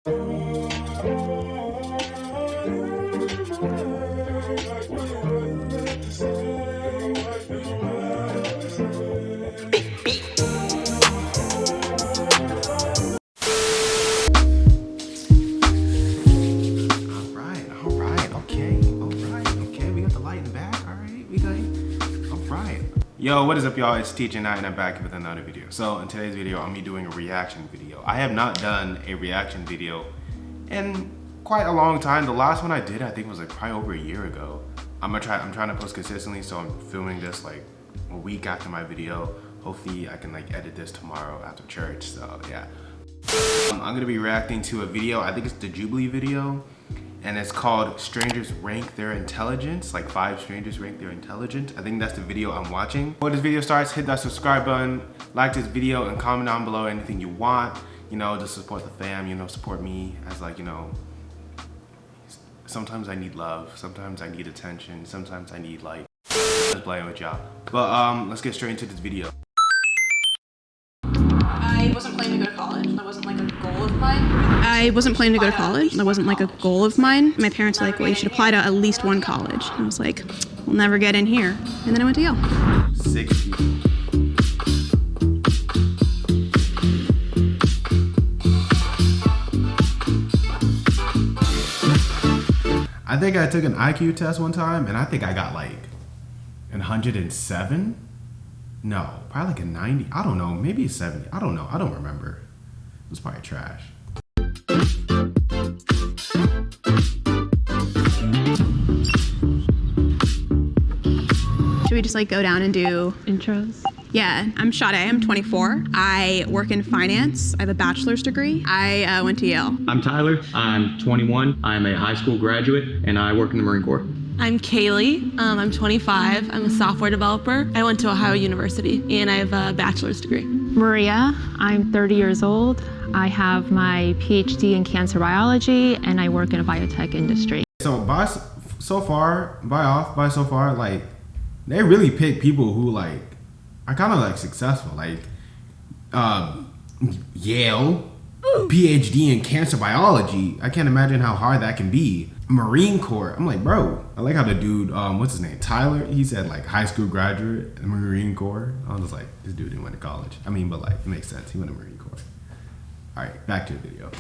Yo, what is up, y'all? It's Teacher Night and I'm back with another video. So in today's video, I'm gonna be doing a reaction video. I have not done a reaction video in quite a long time. The last one I did, I think, was like probably over a year ago. I'm trying to post consistently, so I'm filming this like a week after my video. Hopefully I can like edit this tomorrow after church, so yeah. I'm gonna be reacting to a video, I think it's the Jubilee video, and it's called Strangers Rank Their Intelligence, like 5 strangers rank their intelligence. I think that's the video I'm watching. Before this video starts, hit that subscribe button, like this video, and comment down below anything you want, you know, to support the fam, you know, support me as, like, you know, sometimes I need love, sometimes I need attention, sometimes I need, like, just playing with y'all. But let's get straight into this video. I wasn't planning to go to college. That wasn't like a goal of mine. I wasn't planning to go to college. That wasn't like a goal of mine. My parents were like, well, you should apply to at least one college. And I was like, we'll never get in here. And then I went to Yale. 60. I think I took an IQ test one time and I think I got like 107. No, probably like a 90. I don't know, maybe a 70. I don't know. I don't remember. It was probably trash. Should we just like go down and do intros? Yeah, I'm Sade. I'm 24. I work in finance. I have a bachelor's degree. I went to Yale. I'm Tyler. I'm 21. I'm a high school graduate and I work in the Marine Corps. I'm Kaylee. I'm 25. I'm a software developer. I went to Ohio University and I have a bachelor's degree. Maria, I'm 30 years old. I have my PhD in cancer biology and I work in a biotech industry. So so far, like they really pick people who like are kind of like successful, like Yale, PhD in cancer biology. I can't imagine how hard that can be. Marine Corps. I'm like, bro, I like how the dude, what's his name? Tyler, he said like high school graduate in Marine Corps. I was just like, this dude didn't went to college. I mean, but like, it makes sense. He went to Marine Corps. All right, back to the video.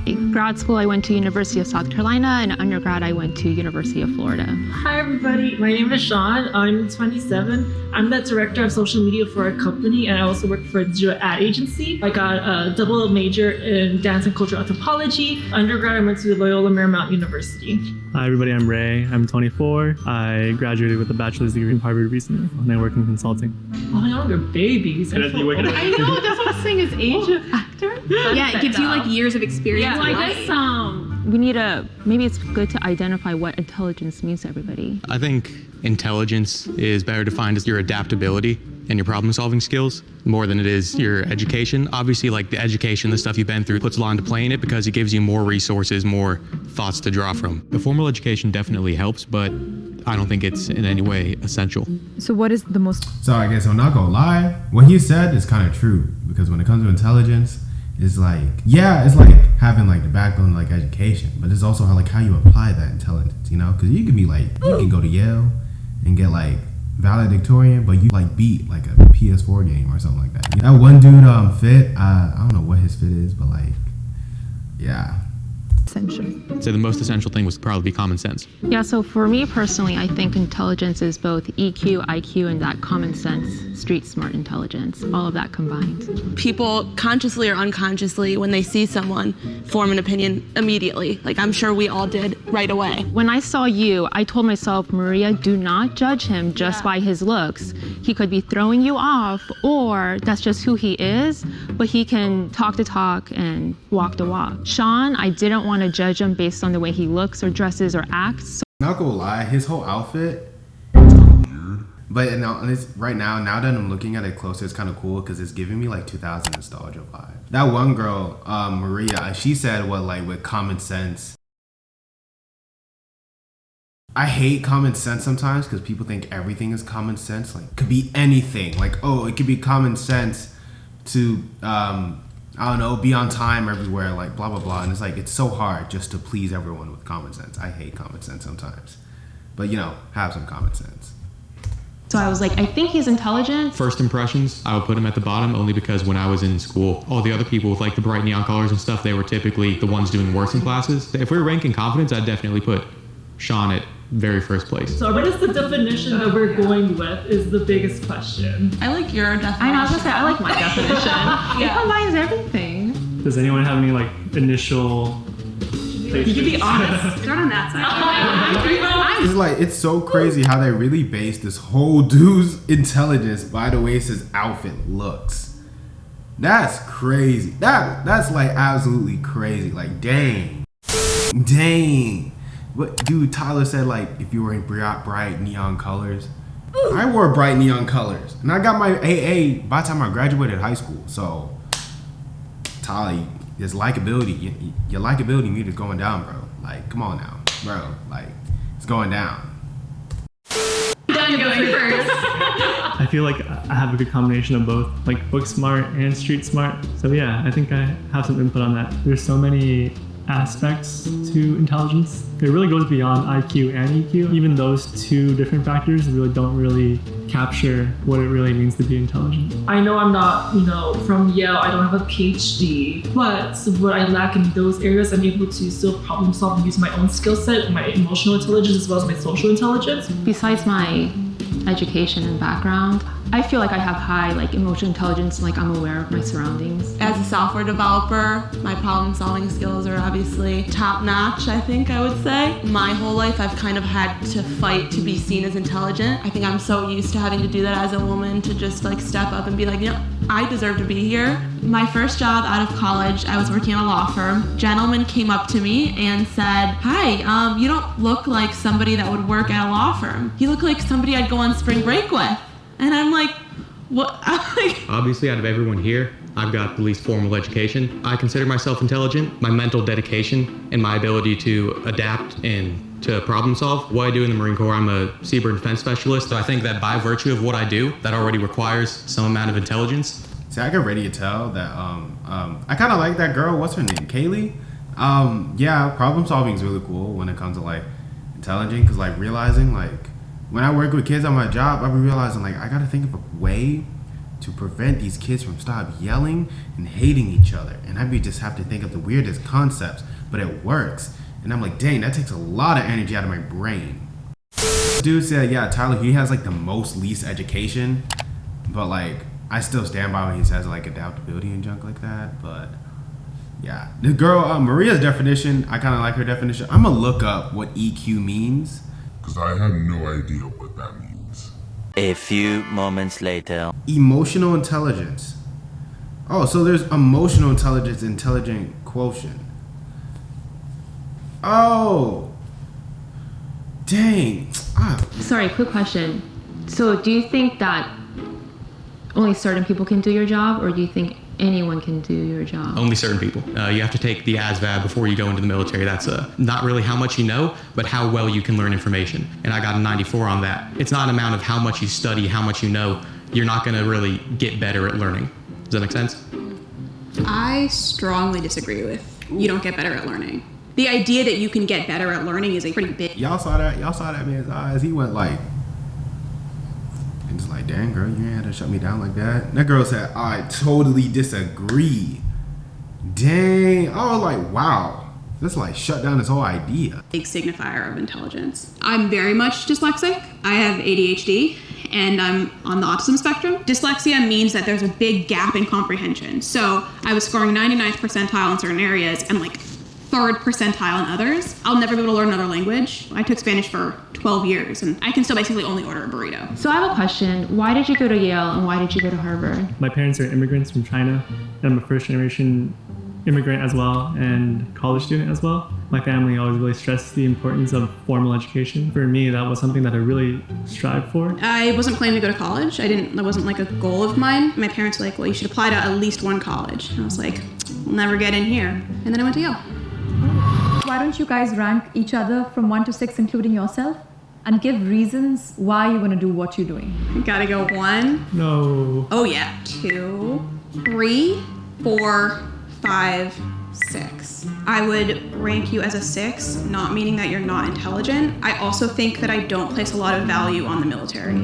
In grad school, I went to University of South Carolina, and undergrad, I went to University of Florida. Hi everybody, my name is Sean. I'm 27. I'm the director of social media for a company, and I also work for a digital ad agency. I got a double major in dance and cultural anthropology. Undergrad, I went to Loyola Marymount University. Hi everybody, I'm Ray. I'm 24. I graduated with a bachelor's degree from Harvard recently, and I work in consulting. Oh, y'all are babies. I know, that's what I was saying, is age a factor? Yeah, it gives you like years of experience. Yeah, I guess We need maybe it's good to identify what intelligence means to everybody. I think intelligence is better defined as your adaptability and your problem solving skills more than it is your education. Obviously, like the education, the stuff you've been through puts a lot into play in it because it gives you more resources, more thoughts to draw from. The formal education definitely helps, but I don't think it's in any way essential. So what is the most... So I guess I'm not gonna lie, what he said is kind of true, because when it comes to intelligence, it's like, yeah, it's like having like the backbone like education, but it's also how you apply that intelligence, you know? Because you can be like, you can go to Yale and get like valedictorian, but you like beat like a PS4 game or something like that. That one dude fit, I don't know what his fit is, but like, yeah. Essential. So the most essential thing was probably common sense. Yeah, so for me personally, I think intelligence is both EQ, IQ, and that common sense, street smart intelligence, all of that combined. People consciously or unconsciously, when they see someone, form an opinion immediately. Like I'm sure we all did right away. When I saw you, I told myself, Maria, do not judge him just by his looks. He could be throwing you off, or that's just who he is, but he can talk the talk and walk the walk. Sean, I didn't want to judge him based on the way he looks or dresses or acts. So Not gonna lie, his whole outfit is weird. But right now that I'm looking at it closer, it's kind of cool because it's giving me like 2000 nostalgia vibe. That one girl, Maria, she said what like with common sense. I hate common sense sometimes because people think everything is common sense. Like, it could be anything. Like, oh, it could be common sense to I don't know, be on time everywhere, like blah, blah, blah. And it's like, it's so hard just to please everyone with common sense. I hate common sense sometimes. But, you know, have some common sense. So I was like, I think he's intelligent. First impressions, I would put him at the bottom only because when I was in school, all the other people with like the bright neon colors and stuff, they were typically the ones doing worse in classes. If we were ranking confidence, I'd definitely put Sean at very first place. So what is the definition that we're going with is the biggest question. I like your definition. I know, I was gonna say, I like my definition. It combines everything. Does anyone have any like initial? You can be honest. Start on that side. It's like, it's so crazy how they really base this whole dude's intelligence by the way his outfit looks. That's crazy. That's like absolutely crazy. Like, dang. But dude, Tyler said like, if you were in bright neon colors. I wore bright neon colors. And I got my AA by the time I graduated high school. So, Tyler, his likability, your likability meter's going down, bro. Like, come on now, bro. Like, it's going down. Done going first. I feel like I have a good combination of both, like book smart and street smart. So yeah, I think I have some input on that. There's so many aspects to intelligence. It really goes beyond IQ and EQ. Even those two different factors really don't really capture what it really means to be intelligent. I know I'm not, from Yale, I don't have a PhD, but what I lack in those areas, I'm able to still problem solve and use my own skill set, my emotional intelligence as well as my social intelligence. Besides my education and background, I feel like I have high emotional intelligence, like I'm aware of my surroundings. As a software developer, my problem solving skills are obviously top notch, I think I would say. My whole life I've kind of had to fight to be seen as intelligent. I think I'm so used to having to do that as a woman, to just step up and be like, I deserve to be here. My first job out of college, I was working at a law firm. Gentleman came up to me and said, hi, you don't look like somebody that would work at a law firm. You look like somebody I'd go on spring break with. And I'm like, what? Obviously, out of everyone here, I've got the least formal education. I consider myself intelligent. My mental dedication and my ability to adapt and to problem solve. What I do in the Marine Corps, I'm a seabird defense specialist. So I think that by virtue of what I do, that already requires some amount of intelligence. See, I can already tell that I kind of like that girl. What's her name? Kaylee? Yeah, problem solving is really cool when it comes to intelligent, because realizing when I work with kids on my job, I've been realizing I gotta think of a way to prevent these kids from stop yelling and hating each other. And I just have to think of the weirdest concepts, but it works. And I'm like, dang, that takes a lot of energy out of my brain. Dude said, yeah, Tyler, he has the most least education, but I still stand by when he says adaptability and junk like that. But yeah, the girl, Maria's definition, I kind of like her definition. I'm gonna look up what EQ means, because I had no idea what that means. A few moments later. Emotional intelligence. Oh, so there's emotional intelligence, intelligent quotient. Oh, dang. Sorry, quick question. So do you think that only certain people can do your job, or do you think anyone can do your job? Only certain people. You have to take the ASVAB before you go into the military. That's not really how much you know, but how well you can learn information. And I got a 94 on that. It's not an amount of how much you study, how much you know. You're not gonna really get better at learning. Does that make sense? I strongly disagree with you don't get better at learning. The idea that you can get better at learning is a pretty big... Y'all saw that man's eyes. He went and just dang girl, you ain't had to shut me down like that. That girl said, I totally disagree. Dang. I was like, wow. This shut down this whole idea. Big signifier of intelligence. I'm very much dyslexic. I have ADHD and I'm on the autism spectrum. Dyslexia means that there's a big gap in comprehension. So I was scoring 99th percentile in certain areas and 3rd percentile in others. I'll never be able to learn another language. I took Spanish for 12 years and I can still basically only order a burrito. So I have a question. Why did you go to Yale and why did you go to Harvard? My parents are immigrants from China, and I'm a first generation immigrant as well and college student as well. My family always really stressed the importance of formal education. For me, that was something that I really strived for. I wasn't planning to go to college. That wasn't a goal of mine. My parents were like, well, you should apply to at least one college. And I was like, we'll never get in here. And then I went to Yale. Why don't you guys rank each other from 1 to 6, including yourself, and give reasons why you're going to do what you're doing? Gotta go 1. No. Oh yeah. 2, 3, 4, 5, 6. I would rank you as a 6, not meaning that you're not intelligent. I also think that I don't place a lot of value on the military.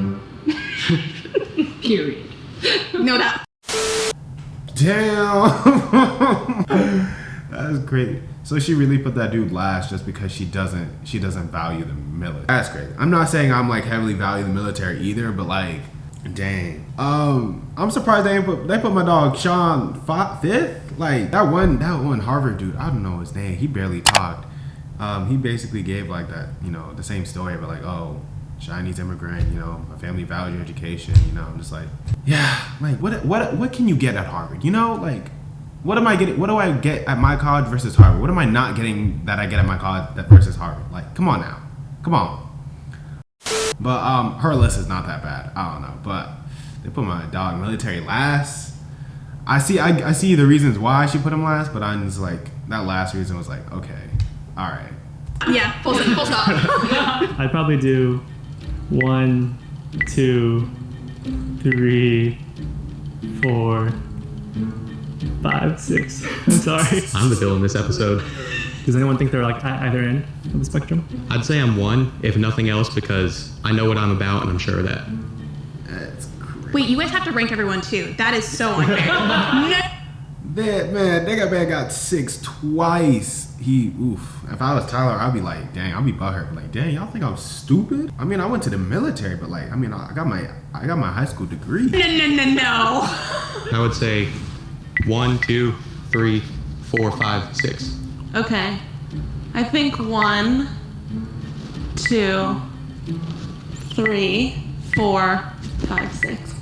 Period. No doubt. Damn. That's great. So she really put that dude last just because she doesn't value the military. That's great. I'm not saying I'm like heavily value the military either, but like, dang. I'm surprised they put my dog Sean 5th. Like that one Harvard dude, I don't know his name. He barely talked. He basically gave like that, you know, the same story, but like, oh, Chinese immigrant, you know, my family values your education, you know. I'm just like, yeah, like what can you get at Harvard? You know, like what am I getting? What do I get at my college versus Harvard? What am I not getting that I get at my college versus Harvard? Like, come on now, come on. But her list is not that bad. I don't know, but they put my dog military last. I see the reasons why she put him last, but I'm just like, that last reason was like, okay, all right. Yeah, full stop. I'd probably do 1, 2, 3, 4, 5, 6. I'm sorry. I'm the villain in this episode. Does anyone think they're like either end of the spectrum? I'd say I'm 1, if nothing else, because I know what I'm about and I'm sure of that. That's crazy. Wait, you guys have to rank everyone too. That is so unfair. Man, that man got 6 twice. If I was Tyler, I'd be like, dang, I'd be butthurt. Like, dang, y'all think I'm stupid? I mean, I went to the military, but like, I mean, I got my high school degree. No. I would say 1, 2, 3, 4, 5, 6. Okay. I think 1, 2, 3, 4, 5, 6.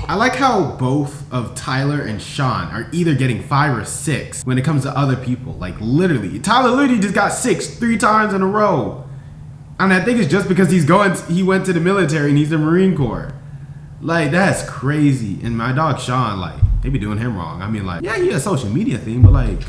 I like how both of Tyler and Sean are either getting 5 or 6 when it comes to other people. Like literally, Tyler literally just got 6 3 times in a row. And I think it's just because he went to the military and he's the Marine Corps. Like that's crazy. And my dog Sean, like they be doing him wrong. I mean, like, yeah, he a social media thing, but like,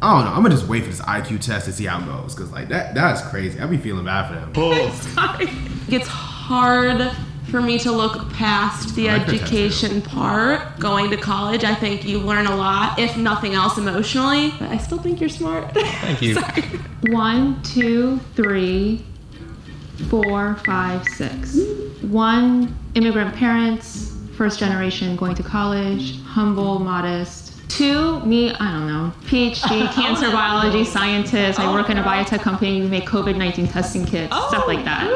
I don't know. I'm gonna just wait for this IQ test to see how it goes, cause like that's crazy. I be feeling bad for them. Sorry. It's hard for me to look past the education part. Going to college, I think you learn a lot, if nothing else emotionally. But I still think you're smart. Thank you. Sorry. 1, 2, 3, 4, 5, 6. 1, immigrant parents, first generation going to college, humble, modest. 2, me, I don't know, PhD, cancer biology scientist. I work in a biotech company. We make COVID-19 testing kits, stuff like that.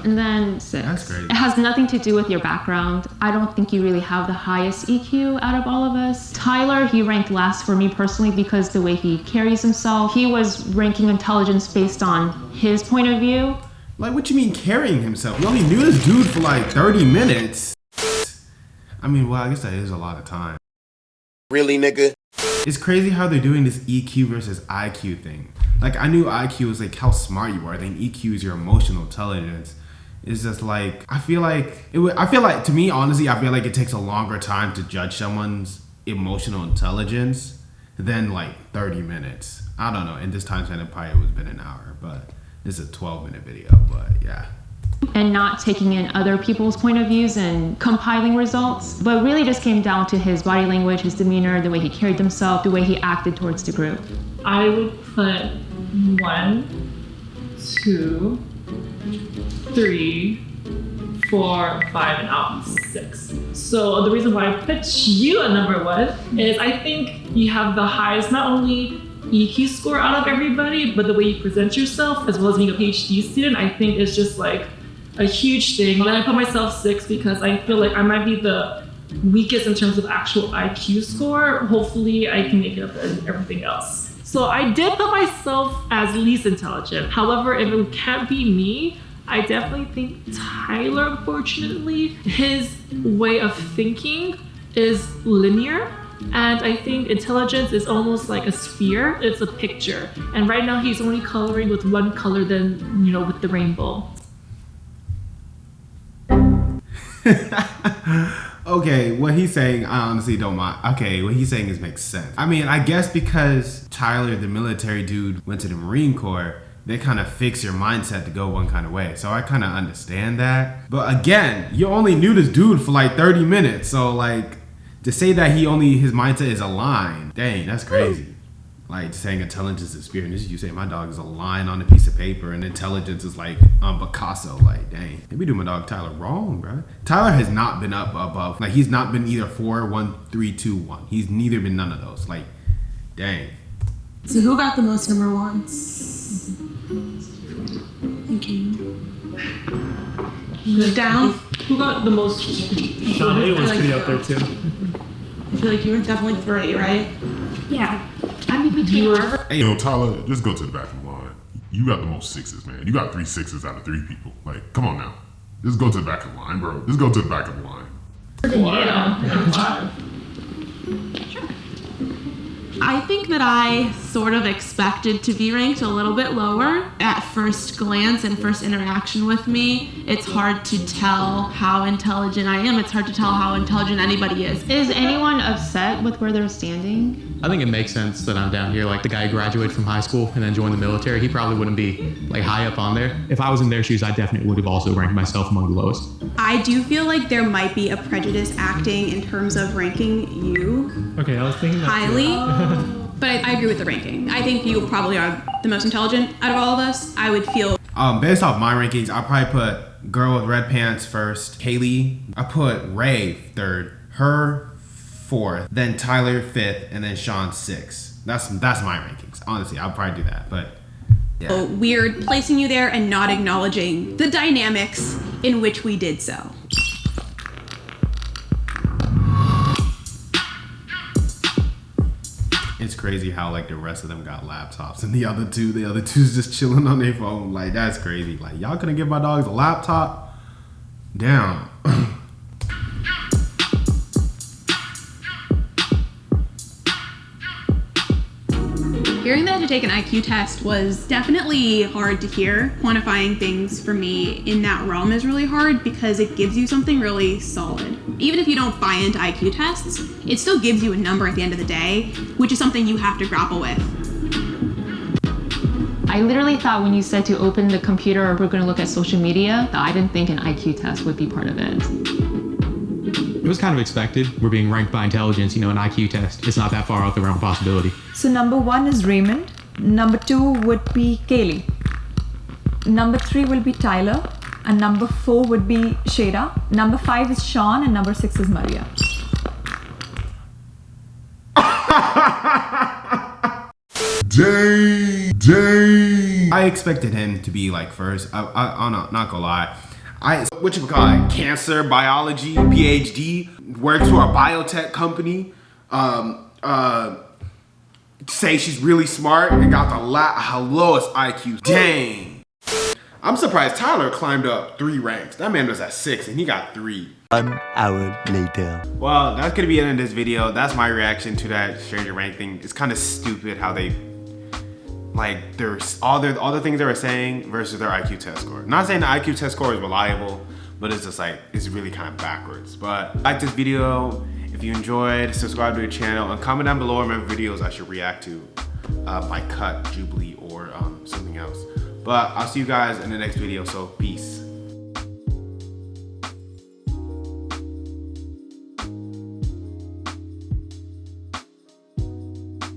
And then 6. That's great. It has nothing to do with your background. I don't think you really have the highest EQ out of all of us. Tyler, he ranked last for me personally because the way he carries himself. He was ranking intelligence based on his point of view. Like, what you mean carrying himself? We only knew this dude for like 30 minutes. I mean, well, I guess that is a lot of time. Really, nigga? It's crazy how they're doing this EQ versus IQ thing. Like, I knew IQ was like how smart you are, then EQ is your emotional intelligence. It's just like, I feel like to me, honestly, I feel like it takes a longer time to judge someone's emotional intelligence than like 30 minutes. I don't know. In this time span, it probably would have been an hour, but this is a 12-minute video, but yeah. And not taking in other people's point of views and compiling results, but really just came down to his body language, his demeanor, the way he carried himself, the way he acted towards the group. I would put 1, 2, 3, 4, 5, and out 6. So the reason why I put you at number 1 is I think you have the highest, not only EQ score out of everybody, but the way you present yourself, as well as being a PhD student, I think is just like a huge thing. And I put myself 6 because I feel like I might be the weakest in terms of actual IQ score. Hopefully I can make it up in everything else. So I did put myself as least intelligent. However, if it can't be me, I definitely think Tyler, unfortunately, his way of thinking is linear. And I think intelligence is almost like a sphere. It's a picture. And right now he's only coloring with one color than, with the rainbow. Okay, what he's saying, I honestly don't mind. Okay, what he's saying makes sense. I mean, I guess because Tyler, the military dude, went to the Marine Corps, they kind of fix your mindset to go one kind of way. So I kind of understand that. But again, you only knew this dude for like 30 minutes. So like, To say that his mindset is a line, dang, that's crazy. Like saying intelligence is spirit. This is you saying my dog is a line on a piece of paper and intelligence is like Picasso. Like, dang, maybe do my dog Tyler wrong, bro. Tyler has not been up above. Like, he's not been either 4, 1, 3, 2, 1. He's neither been none of those. Like, dang. So who got the most number ones? Thank you. Down. Who got the most? Sean A was pretty up there too. I feel like you were definitely 3, right? Yeah. I mean, between Harvard. Hey, Tyler, just go to the back of the line. You got the most 6s, man. You got 3 6s out of 3 people. Like, come on now. Just go to the back of the line, bro. Just go to the back of the line. Yeah. I think that I sort of expected to be ranked a little bit lower. At first glance and first interaction with me, it's hard to tell how intelligent I am. It's hard to tell how intelligent anybody is. Is anyone upset with where they're standing? I think it makes sense that I'm down here. Like the guy who graduated from high school and then joined the military, he probably wouldn't be like high up on there. If I was in their shoes, I definitely would have also ranked myself among the lowest. I do feel like there might be a prejudice acting in terms of ranking you Okay, I was thinking that highly. But I agree with the ranking. I think you probably are the most intelligent out of all of us. I would feel. Based off my rankings, I'll probably put girl with red pants first, Kaylee. I put Ray 3rd, her 4th, then Tyler 5th, and then Sean 6th. That's my rankings. Honestly, I'll probably do that. But yeah. Weird placing you there and not acknowledging the dynamics in which we did so. It's crazy how like the rest of them got laptops and the other two's just chilling on their phone. Like, that's crazy. Like, y'all couldn't give my dogs a laptop? Damn. Hearing that I had to take an IQ test was definitely hard to hear. Quantifying things for me in that realm is really hard because it gives you something really solid. Even if you don't buy into IQ tests, it still gives you a number at the end of the day, which is something you have to grapple with. I literally thought when you said to open the computer or we're going to look at social media, I didn't think an IQ test would be part of it. It was kind of expected. We're being ranked by intelligence, an IQ test. It's not that far out the realm of possibility. So number 1 is Raymond. Number 2 would be Kaylee. Number 3 will be Tyler. And number 4 would be Shada. Number 5 is Sean, and number 6 is Maria. Dang. I expected him to be like first. I'm not gonna lie. Cancer, biology, PhD, works for a biotech company. Say she's really smart and got the lowest IQ. Dang. I'm surprised Tyler climbed up 3 ranks. That man was at 6 and he got 3. 1 hour later. Well, that's gonna be the end of this video. That's my reaction to that stranger rank thing. It's kind of stupid how they, like, there's all the things they were saying versus their IQ test score. Not saying the IQ test score is reliable, but it's just like, it's really kind of backwards. But like this video, if you enjoyed, subscribe to the channel and comment down below remember videos I should react to by cut, Jubilee, or something else. But I'll see you guys in the next video, so peace.